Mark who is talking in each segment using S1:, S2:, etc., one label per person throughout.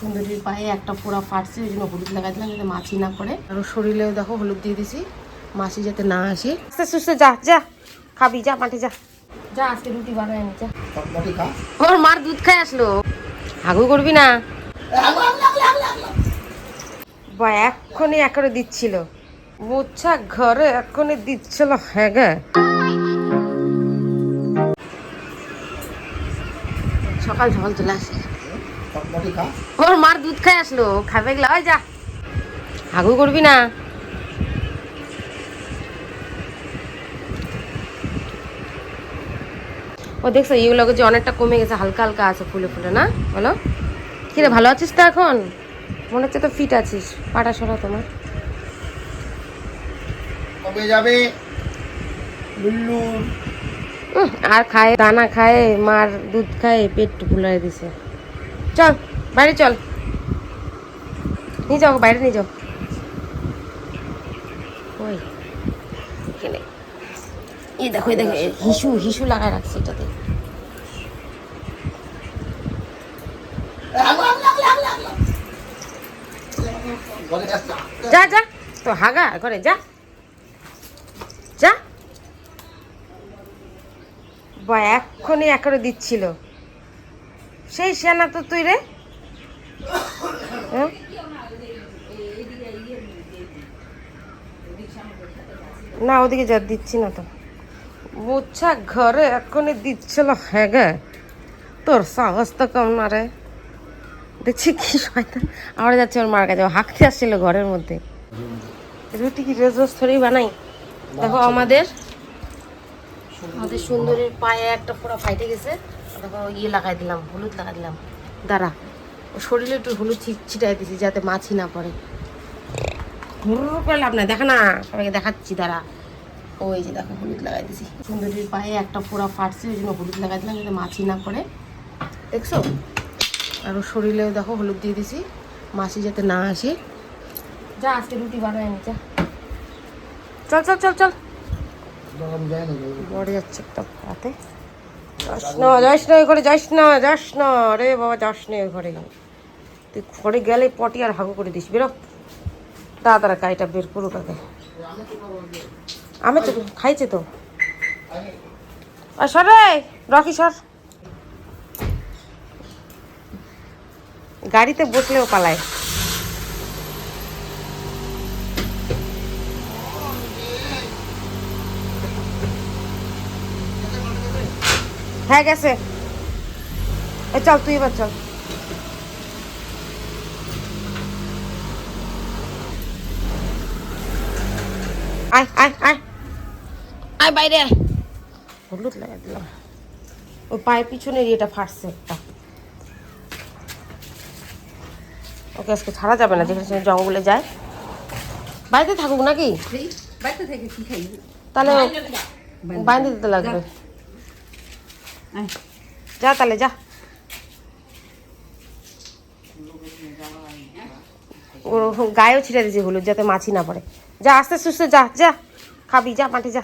S1: সুন্দরীর পায়ে একটা পোড়া ফাটছে, ওই জন্য হলুদ লাগাই দিলাম যাতে মাছি না পড়ে। আর শরীরেও দেখো হলুদ দিয়ে দিছি, মাছি যাতে না আসে। আস্তে সুস্থে যা যা খাবি, যা মাঠে যা যা, আজকে রুটি বানাই নি যা। ওর মার দুধ খাই আসলো, হাগু করবি না বা এক্ষুনি একেবারে দিচ্ছিল মোচ্ছা ঘরে এক্ষুনি দিচ্ছিল। হ্যাঁ গে সকাল সকাল চলে আসে, ওর মার দুধ খাই আসলো, খাবে গেলা ওই যা, হাগু করবি না। ও দেখছো এগুলো যে অনেকটা কমে গেছে, হালকা হালকা আছে ফুলে ফুলে না। বলো কিরে, ভালো আছিস তো এখন? মনে হচ্ছে তো ফিট আছিস। পাটা সরা তোমার
S2: কবে যাবে
S1: আর খায় দানা খায়, মার দুধ খায়, পেট ফুলাই দিছে। চল বাইরে চল, নিয়ে যাও বাইরে নিয়ে যাও। ওই এখানে এই দেখো, এই দেখো হিসু হিসু লাগায় রাখছে এটাতে। যা যা তো হাগা ঘরে যা যা। বা এক্ষুনি একেবারে দিচ্ছিল, সেই সেনা তো তুই রে। না ওদিকে যা, দিচ্ছি না তো। মোচ্ছা ঘরে এক্ষুনি দিচ্ছিল। হ্যাঁ গে তোর সাহস তো কম না রে। দেখছি কি শয়তান আমরা যাচ্ছে ওর মার কাছে, হাঁকতে আসছিল ঘরের মধ্যে। রুটি কি রোজ রোজ থরেই বানাই? দেখো আমাদের সুন্দরীর পায়ে একটা পুরো ফাইটে গেছে, দেখো ইয়ে লাগাই দিলাম, হলুদ লাগাই দিলাম। দাঁড়া, শরীরে একটু হলুদ ছিটাই দিছি যাতে মাছি না পড়ে। হুড় করে লাভ না, দেখা না সবাইকে দেখাচ্ছি। দাঁড়া, ওই যে দেখো হলুদ লাগাই দিছি। সুন্দরীর পায়ে একটা পুরো ফাটছে, ওই জন্য হলুদ লাগাই দিলাম যাতে মাছি না পড়ে, দেখছো? আর শরীরেও দেখো হলুদ দিয়ে দিছি, মাছি যাতে না আসে। যা আজকে রুটি বানাই নি যা, চল চল চল চল। বড়ে যাচ্ছে একটা রাতে। যাস না যাস না, ওই ঘরে যাস না, যাস না রে বাবা, যাস না ওই ঘরে। তুই ঘরে গেলে পটি আর হাগু করে দিস, বেরো। দাদারা গাড়িটা বের করুক আগে। আমি তো খাইছে তো। আর সর রে রকি, সর। গাড়িতে বসলেও পালায়। হ্যাঁ গেছে, চল তুই এবার চল। আয় আয় আয় আয় বাইরে আয়। হলুদ লাগাই দিলাম, ওই পায়ের পিছনের ইয়েটা ফাটছে একটা। ওকে আজকে ছাড়া যাবে না, যেখানে সেখানে জঙ্গলে যায়। বাড়িতে থাকুক নাকি? তাহলে বাইরে দিতে লাগবে। যা তাহলে যা। ওর গায়েও ছিটা দিয়েছে হলুদ যাতে মাছি না পড়ে। যা আস্তে সুস্থে যা যা খাবি, যা মাঠে যা।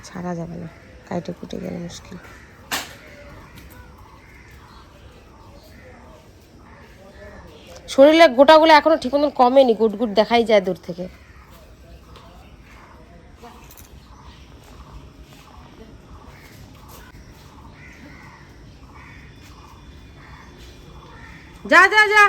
S1: ছাড়া যাবে না, কাইটে কুটে গেলে মুশকিল। শরীরের গোটাগুলো এখনো ঠিক মতন কমেনি, গুট গুট দেখাই যায় দূর থেকে। যা যা যা।